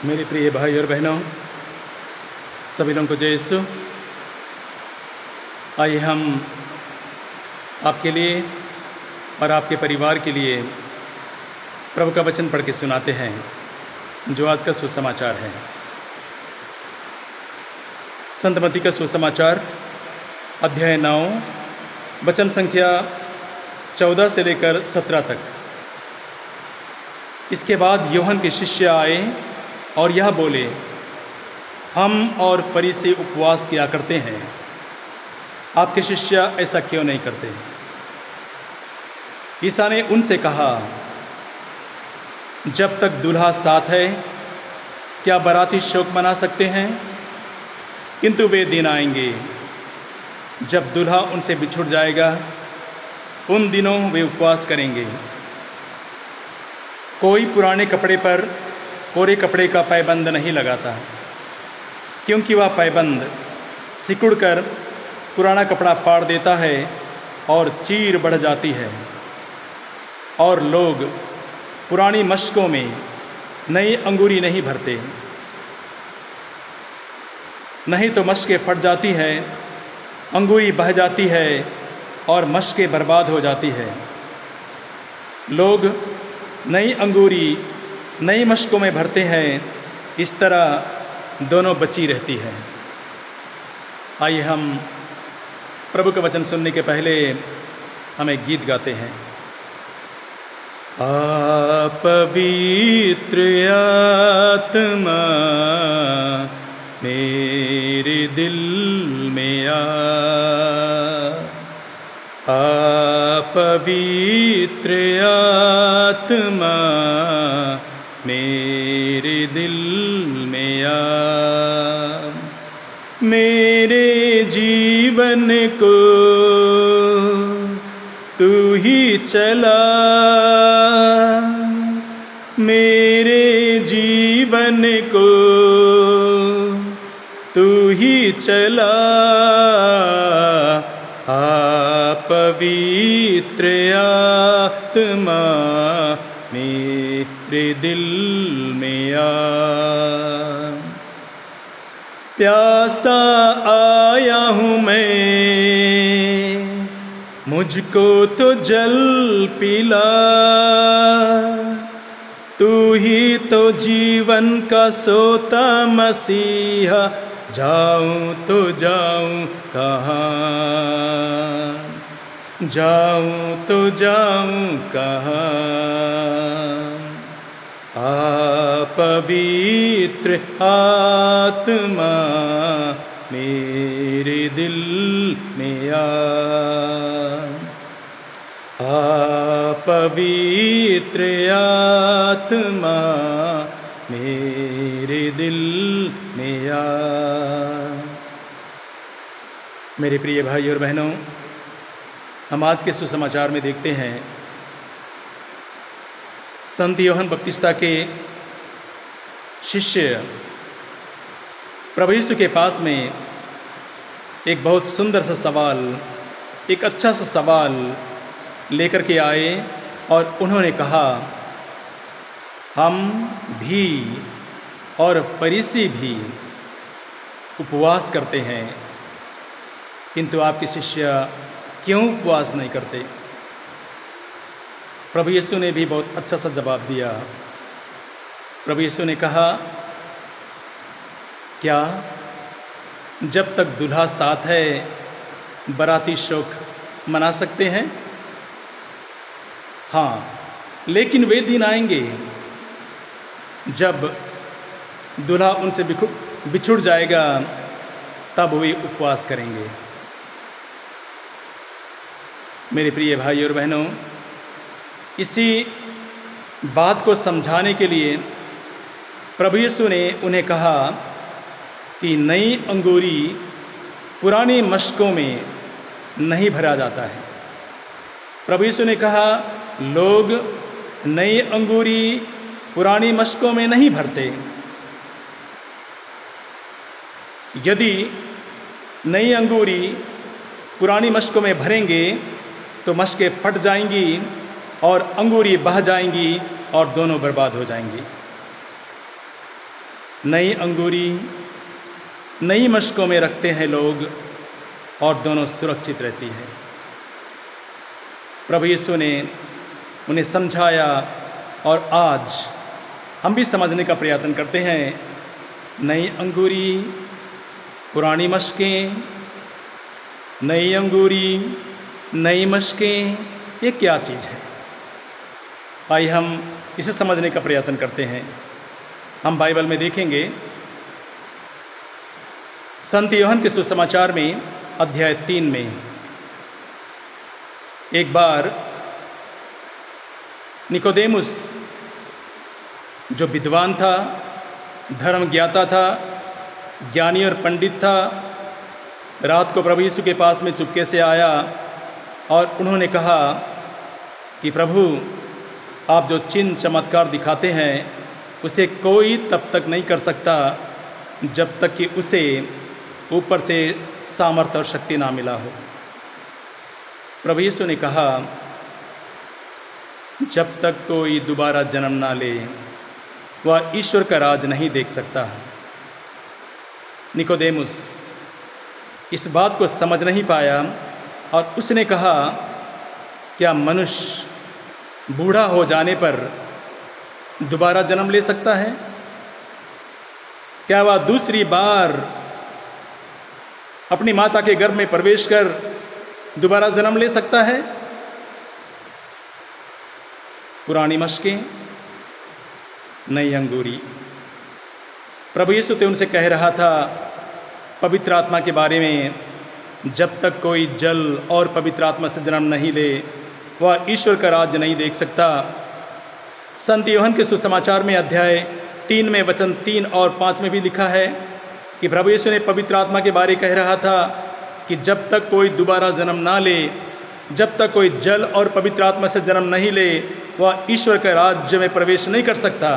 मेरे प्रिय भाई और बहनों, सभी लोगों को जय यीशु। आइए हम आपके लिए और आपके परिवार के लिए प्रभु का वचन पढ़ के सुनाते हैं, जो आज का सुसमाचार है। संत मत्ती का सुसमाचार अध्याय 9 वचन संख्या 14 से लेकर 17 तक। इसके बाद यूहन्ना के शिष्य आए और यह बोले, हम और फरीसी उपवास किया करते हैं, आपके शिष्य ऐसा क्यों नहीं करते? ईसा ने उनसे कहा, जब तक दूल्हा साथ है क्या बाराती शोक मना सकते हैं? किंतु वे दिन आएंगे जब दूल्हा उनसे बिछुड़ जाएगा, उन दिनों वे उपवास करेंगे। कोई पुराने कपड़े पर कोरे कपड़े का पैबंद नहीं लगाता, क्योंकि वह पैबंद सिकुड़कर पुराना कपड़ा फाड़ देता है और चीर बढ़ जाती है। और लोग पुरानी मशकों में नई अंगूरी नहीं भरते, नहीं तो मशकें फट जाती है, अंगूरी बह जाती है और मशकें बर्बाद हो जाती है। लोग नई अंगूरी नई मशकों में भरते हैं, इस तरह दोनों बची रहती है। आइए हम प्रभु का वचन सुनने के पहले हम एक गीत गाते हैं। पवित्र आत्मा मेरे दिल में पवित्र आत्मा मेरे दिल में मेरे जीवन को तू ही चला, मेरे जीवन को तू ही चला। पवित्र आत्मा मेरे दिल में प्यासा आया हूँ मैं, मुझको तो जल पिला। तू ही तो जीवन का सोता मसीहा, जाऊं तो जाऊं कहाँ, जाऊं तो जाऊं कहाँ। पवित्र आत्मा मेरे दिल में पवित्र आत्मा मेरे दिल में मेरे प्रिय भाई और बहनों, हम आज के सुसमाचार में देखते हैं संत यूहन्ना बपतिस्ता के शिष्य प्रभु यीशु के पास में एक बहुत सुंदर सा सवाल, एक अच्छा सा सवाल लेकर के आए और उन्होंने कहा, हम भी और फरीसी भी उपवास करते हैं, किंतु आपके शिष्य क्यों उपवास नहीं करते? प्रभु यीशु ने भी बहुत अच्छा सा जवाब दिया। प्रभु यीशु ने कहा, क्या जब तक दूल्हा साथ है बाराती शोक मना सकते हैं? हाँ, लेकिन वे दिन आएंगे जब दूल्हा उनसे बिछुड़ जाएगा, तब वे उपवास करेंगे। मेरे प्रिय भाई और बहनों, इसी बात को समझाने के लिए प्रभु यीशु ने उन्हें कहा कि नई अंगूरी पुरानी मशकों में नहीं भरा जाता है। प्रभु यीशु ने कहा, लोग नई अंगूरी पुरानी मशकों में नहीं भरते। यदि नई अंगूरी पुरानी मशकों में भरेंगे तो मशकें फट जाएंगी और अंगूरी बह जाएंगी और दोनों बर्बाद हो जाएंगी। नई अंगूरी नई मशकों में रखते हैं लोग और दोनों सुरक्षित रहती है। प्रभु यीशु ने उन्हें समझाया और आज हम भी समझने का प्रयत्न करते हैं। नई अंगूरी पुरानी मशकें, नई अंगूरी नई मशकें, ये क्या चीज़ है? आइए हम इसे समझने का प्रयत्न करते हैं। हम बाइबल में देखेंगे संत यूहन्ना के सुसमाचार में अध्याय 3 में एक बार निकोदेमुस जो विद्वान था, धर्म ज्ञाता था, ज्ञानी और पंडित था, रात को प्रभु यीशु के पास में चुपके से आया और उन्होंने कहा कि प्रभु, आप जो चिन्ह चमत्कार दिखाते हैं उसे कोई तब तक नहीं कर सकता जब तक कि उसे ऊपर से सामर्थ्य और शक्ति ना मिला हो। प्रभु यीशु ने कहा, जब तक कोई दोबारा जन्म ना ले वह ईश्वर का राज नहीं देख सकता। निकोदेमुस इस बात को समझ नहीं पाया और उसने कहा, क्या मनुष्य बूढ़ा हो जाने पर दोबारा जन्म ले सकता है? क्या वह दूसरी बार अपनी माता के गर्भ में प्रवेश कर दोबारा जन्म ले सकता है? पुरानी मशकें नई अंगूरी। प्रभु यीशु तो उनसे कह रहा था पवित्र आत्मा के बारे में, जब तक कोई जल और पवित्र आत्मा से जन्म नहीं ले वह ईश्वर का राज्य नहीं देख सकता। संत यूहन्ना के सुसमाचार में अध्याय 3 में वचन 3 और 5 में भी लिखा है कि प्रभु यीशु ने पवित्र आत्मा के बारे कह रहा था कि जब तक कोई दोबारा जन्म ना ले, जब तक कोई जल और पवित्र आत्मा से जन्म नहीं ले वह ईश्वर के राज्य में प्रवेश नहीं कर सकता।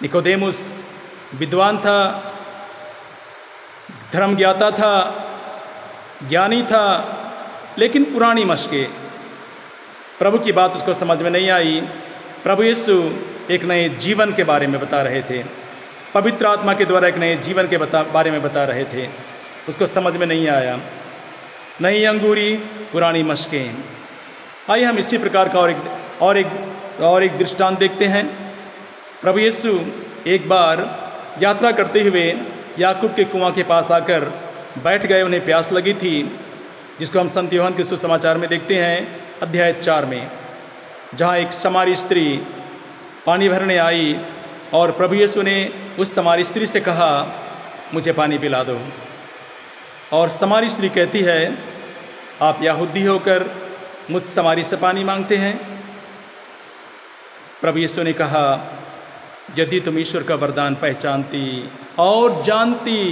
निकोदेमुस विद्वान था, धर्म ज्ञाता था, ज्ञानी था, लेकिन पुरानी मशकें, प्रभु की बात उसको समझ में नहीं आई। प्रभु यीशु एक नए जीवन के बारे में बता रहे थे, पवित्र आत्मा के द्वारा एक नए जीवन के बारे में बता रहे थे, उसको समझ में नहीं आया। नई अंगूरी पुरानी मशकें। आइए हम इसी प्रकार का और एक दृष्टांत देखते हैं। प्रभु यीशु एक बार यात्रा करते हुए याकूब के कुआं के पास आकर बैठ गए। उन्हें प्यास लगी थी, जिसको हम संत यूहन्ना के सुसमाचार में देखते हैं अध्याय 4 में, जहाँ एक समारी स्त्री पानी भरने आई और प्रभु यीशु ने उस समारी स्त्री से कहा, मुझे पानी पिला दो। और समारी स्त्री कहती है, आप यहूदी होकर मुझ समारी से पानी मांगते हैं? प्रभु यीशु ने कहा, यदि तुम ईश्वर का वरदान पहचानती और जानती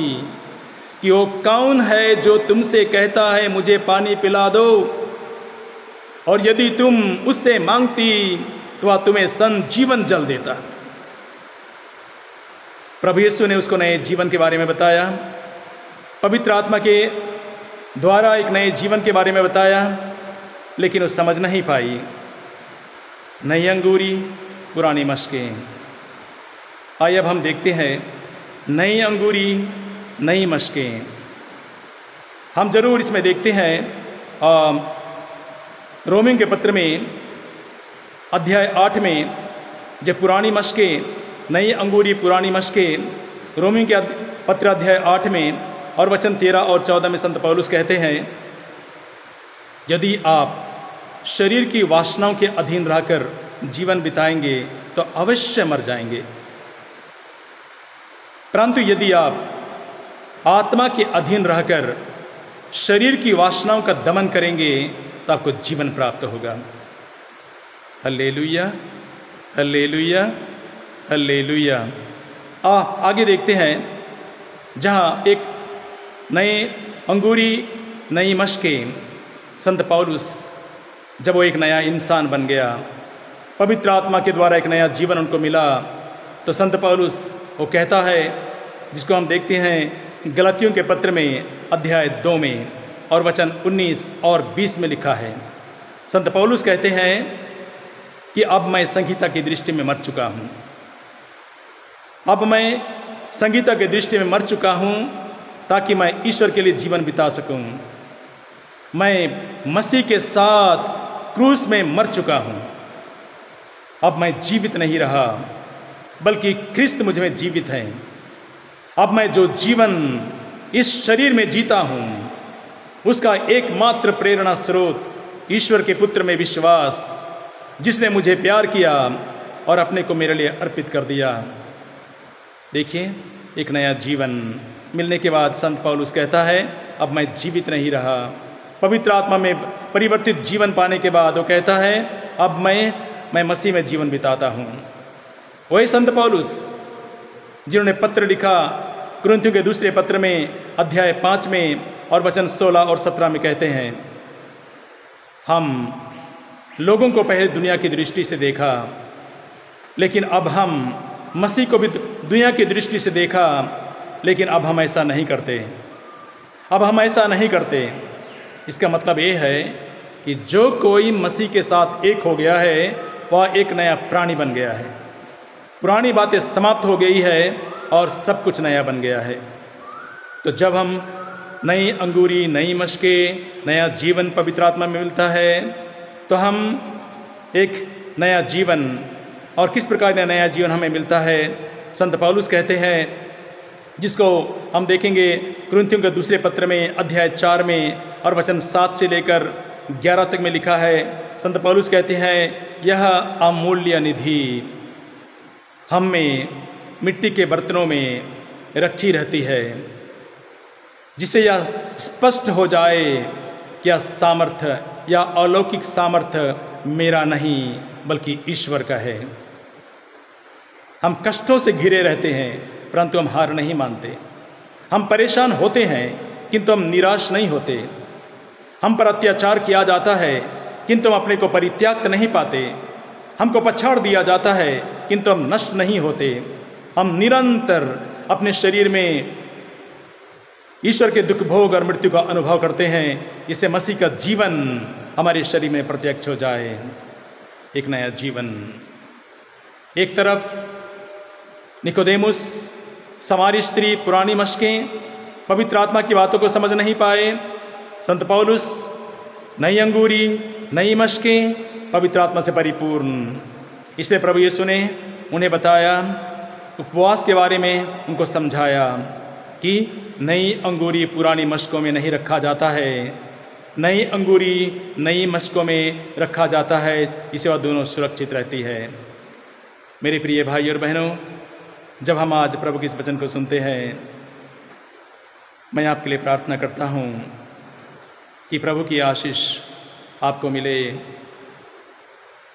कि वो कौन है जो तुमसे कहता है मुझे पानी पिला दो, और यदि तुम उससे मांगती तो वह तुम्हें संजीवन जल देता। प्रभु यीशु ने उसको नए जीवन के बारे में बताया, पवित्र आत्मा के द्वारा एक नए जीवन के बारे में बताया, लेकिन वो समझ नहीं पाई। नई अंगूरी पुरानी मशकें। आइए अब हम देखते हैं नई अंगूरी नई मशकें। हम जरूर इसमें देखते हैं रोमियों के पत्र में अध्याय 8 में, जब पुरानी मशकें नई अंगूरी पुरानी मशकें, रोमियों के पत्र अध्याय 8 में और वचन 13 और 14 में संत पौलुस कहते हैं, यदि आप शरीर की वासनाओं के अधीन रहकर जीवन बिताएंगे तो अवश्य मर जाएंगे, परंतु यदि आप आत्मा के अधीन रहकर शरीर की वासनाओं का दमन करेंगे तो आपको जीवन प्राप्त होगा। Hallelujah, hallelujah, hallelujah. आगे देखते हैं, जहाँ एक नए अंगूरी नई मशकें, संत पौलुस जब वो एक नया इंसान बन गया, पवित्र आत्मा के द्वारा एक नया जीवन उनको मिला, तो संत पौलुस वो कहता है, जिसको हम देखते हैं गलतियों के पत्र में अध्याय 2 में और वचन 19 और 20 में लिखा है। संत पौलुस कहते हैं कि अब मैं संहिता की दृष्टि में मर चुका हूँ, अब मैं संगीता की दृष्टि में मर चुका हूँ ताकि मैं ईश्वर के लिए जीवन बिता सकूँ। मैं मसीह के साथ क्रूस में मर चुका हूँ। अब मैं जीवित नहीं रहा, बल्कि ख्रिस्त मुझ में जीवित है। अब मैं जो जीवन इस शरीर में जीता हूँ, उसका एकमात्र प्रेरणा स्रोत ईश्वर के पुत्र में विश्वास, जिसने मुझे प्यार किया और अपने को मेरे लिए अर्पित कर दिया। देखिए, एक नया जीवन मिलने के बाद संत पौलुस कहता है, अब मैं जीवित नहीं रहा। पवित्र आत्मा में परिवर्तित जीवन पाने के बाद वो कहता है, अब मैं मसीह में जीवन बिताता हूँ। वही संत पौलुस जिन्होंने पत्र लिखा कुरिन्थियों के दूसरे पत्र में अध्याय 5 में और वचन 16 और 17 में कहते हैं, हम लोगों को पहले दुनिया की दृष्टि से देखा, लेकिन अब हम मसीह को भी दुनिया की दृष्टि से देखा, लेकिन अब हम ऐसा नहीं करते। अब हम ऐसा नहीं करते। इसका मतलब ये है कि जो कोई मसीह के साथ एक हो गया है, वह एक नया प्राणी बन गया है। पुरानी बातें समाप्त हो गई है और सब कुछ नया बन गया है। तो जब हम नई अंगूरी, नई मशके, नया जीवन पवित्र आत्मा में मिलता है, तो हम एक नया जीवन, और किस प्रकार का नया जीवन हमें मिलता है, संत पौलुस कहते हैं, जिसको हम देखेंगे कुरिन्थियों के दूसरे पत्र में अध्याय 4 में और वचन 7 से लेकर 11 तक में लिखा है। संत पौलुस कहते हैं, यह अमूल्य निधि हम में मिट्टी के बर्तनों में रखी रहती है, जिससे यह स्पष्ट हो जाए कि यह सामर्थ्य या अलौकिक सामर्थ्य मेरा नहीं बल्कि ईश्वर का है। हम कष्टों से घिरे रहते हैं, परंतु हम हार नहीं मानते। हम परेशान होते हैं, किंतु हम निराश नहीं होते। हम पर अत्याचार किया जाता है, किंतु हम अपने को परित्यक्त नहीं पाते। हमको पछाड़ दिया जाता है, किंतु हम नष्ट नहीं होते। हम निरंतर अपने शरीर में ईश्वर के दुख भोग और मृत्यु का अनुभव करते हैं, जिससे मसीह का जीवन हमारे शरीर में प्रत्यक्ष हो जाए। एक नया जीवन। एक तरफ निकोदेमुस, समारी स्त्री, पुरानी मशकें, पवित्र आत्मा की बातों को समझ नहीं पाए। संत पौलुस, नई अंगूरी, नई मशकें, पवित्र आत्मा से परिपूर्ण। इसलिए प्रभु यीशु ने उन्हें बताया, उपवास के बारे में उनको समझाया कि नई अंगूरी पुरानी मशकों में नहीं रखा जाता है, नई अंगूरी नई मशकों में रखा जाता है, इससे वह दोनों सुरक्षित रहती है। मेरे प्रिय भाई और बहनों, जब हम आज प्रभु के इस वचन को सुनते हैं, मैं आपके लिए प्रार्थना करता हूँ कि प्रभु की आशीष आपको मिले,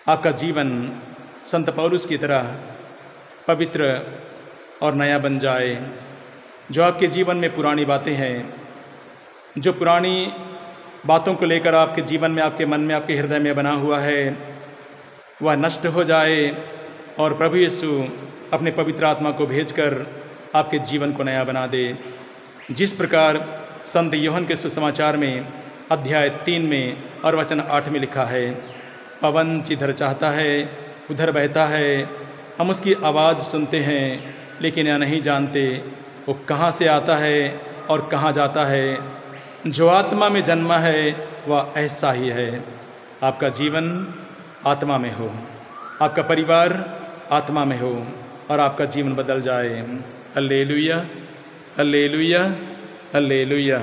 आपका जीवन संत पौलुस की तरह पवित्र और नया बन जाए। जो आपके जीवन में पुरानी बातें हैं, जो पुरानी बातों को लेकर आपके जीवन में, आपके मन में, आपके हृदय में बना हुआ है, वह नष्ट हो जाए और प्रभु यीशु अपने पवित्र आत्मा को भेजकर आपके जीवन को नया बना दे। जिस प्रकार संत यूहन्ना के सुसमाचार में अध्याय 3 में और वचन 8 में लिखा है, पवन जिधर चाहता है उधर बहता है, हम उसकी आवाज़ सुनते हैं लेकिन यह नहीं जानते वो कहाँ से आता है और कहाँ जाता है। जो आत्मा में जन्मा है वह ऐसा ही है। आपका जीवन आत्मा में हो, आपका परिवार आत्मा में हो और आपका जीवन बदल जाए। Hallelujah, hallelujah, hallelujah.